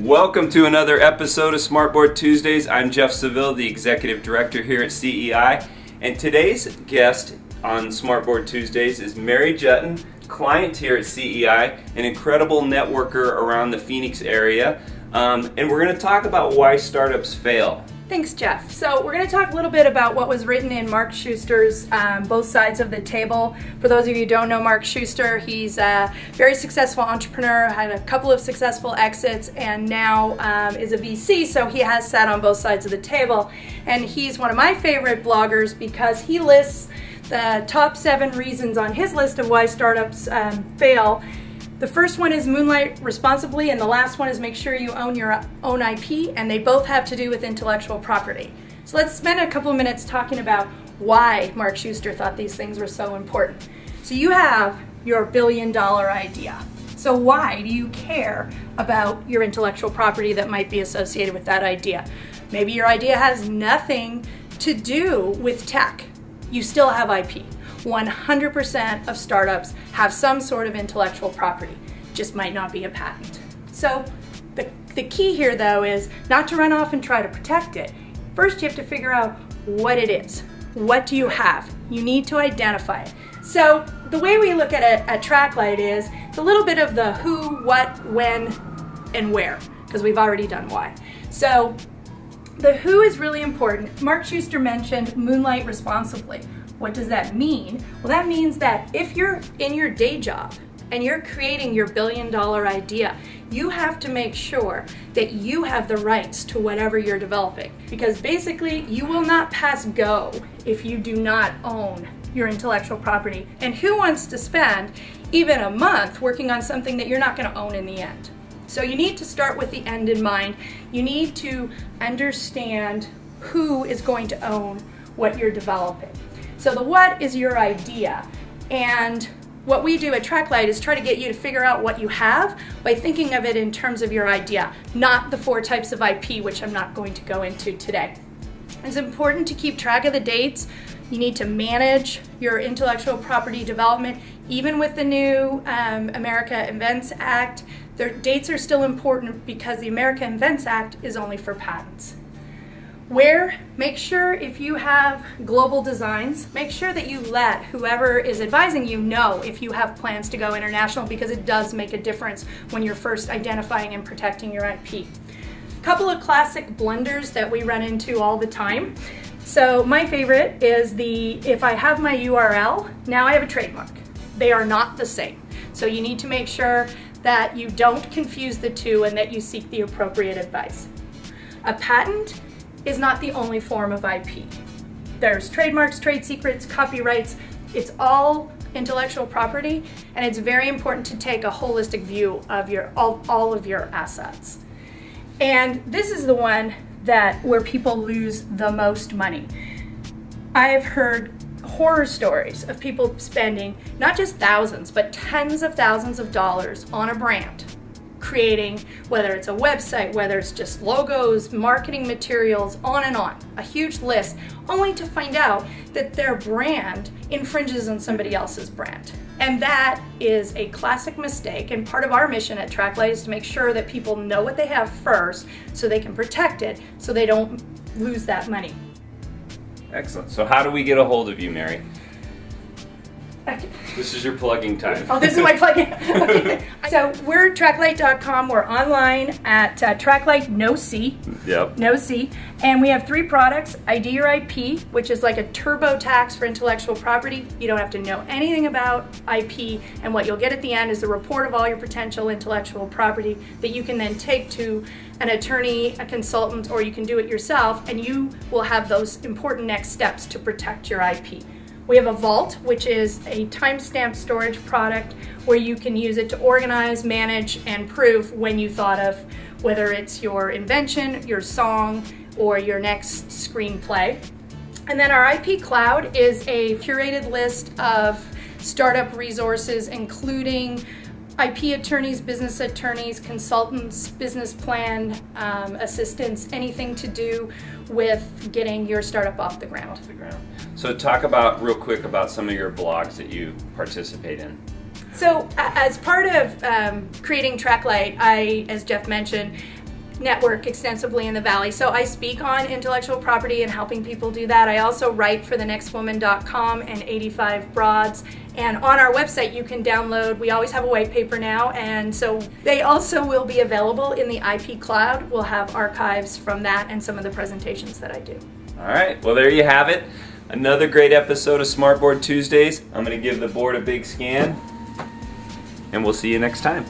Welcome to another episode of Smartboard Tuesdays. I'm Jeff Seville, the Executive Director here at CEI, and today's guest on Smartboard Tuesdays is Mary Juetten, client here at CEI, an incredible networker around the Phoenix area, and we're going to talk about why startups fail. Thanks, Jeff. So we're going to talk a little bit about what was written in Mark Schuster's Both Sides of the Table. For those of you who don't know Mark Schuster, he's a very successful entrepreneur, had a couple of successful exits, and now is a VC, so he has sat on both sides of the table. And he's one of my favorite bloggers because he lists the top 7 reasons on his list of why startups fail. The first one is moonlight responsibly, and the last one is make sure you own your own IP, and they both have to do with intellectual property. So let's spend a couple of minutes talking about why Mark Schuster thought these things were so important. So you have your billion-dollar idea. So why do you care about your intellectual property that might be associated with that idea? Maybe your idea has nothing to do with tech. You still have IP. 100% of startups have some sort of intellectual property, just might not be a patent. So the key here though is not to run off and try to protect it. First you have to figure out what it is. What do you have? You need to identify it. So the way we look at it at Traklight is it's a little bit of the who, what, when, and where, because we've already done why. So the who is really important. Mark Schuster mentioned moonlight responsibly. What does that mean? Well, that means that if you're in your day job and you're creating your billion-dollar idea, you have to make sure that you have the rights to whatever you're developing. Because basically, you will not pass go if you do not own your intellectual property. And who wants to spend even a month working on something that you're not going to own in the end? So you need to start with the end in mind. You need to understand who is going to own what you're developing. So the what is your idea, and what we do at Traklight is try to get you to figure out what you have by thinking of it in terms of your idea, not the 4 types of IP, which I'm not going to go into today. It's important to keep track of the dates. You need to manage your intellectual property development. Even with the new America Invents Act, their dates are still important because the America Invents Act is only for patents. Make sure if you have global designs, make sure that you let whoever is advising you know if you have plans to go international, because it does make a difference when you're first identifying and protecting your IP. A couple of classic blunders that we run into all the time. So my favorite is if I have my URL, now I have a trademark. They are not the same. So you need to make sure that you don't confuse the two and that you seek the appropriate advice. A patent is not the only form of IP. There's trademarks, trade secrets, copyrights. It's all intellectual property, and it's very important to take a holistic view of all of your assets. And this is the one where people lose the most money. I've heard horror stories of people spending not just thousands, but tens of thousands of dollars on a brand, creating, whether it's a website, whether it's just logos, marketing materials, on and on, a huge list, only to find out that their brand infringes on somebody else's brand. And that is a classic mistake, and part of our mission at Traklight is to make sure that people know what they have first so they can protect it so they don't lose that money. Excellent. So how do we get a hold of you, Mary? This is your plugging time. Oh, this is my plugin. Okay. So we're Traklight.com. We're online at Traklight, no C. Yep. No C. And we have 3 products. ID Your IP, which is like a TurboTax for intellectual property. You don't have to know anything about IP, and what you'll get at the end is a report of all your potential intellectual property that you can then take to an attorney, a consultant, or you can do it yourself, and you will have those important next steps to protect your IP. We have a vault, which is a timestamp storage product where you can use it to organize, manage, and prove when you thought of whether it's your invention, your song, or your next screenplay. And then our IP Cloud is a curated list of startup resources, including IP attorneys, business attorneys, consultants, business plan assistants, anything to do with getting your startup off the ground. So talk about, real quick, about some of your blogs that you participate in. So as part of creating Traklight, as Jeff mentioned, network extensively in the Valley. So I speak on intellectual property and helping people do that. I also write for thenextwoman.com and 85 Broads. And on our website you can download, we always have a white paper now, and so they also will be available in the IP cloud. We'll have archives from that and some of the presentations that I do. All right, well there you have it. Another great episode of Smartboard Tuesdays. I'm going to give the board a big scan, and we'll see you next time.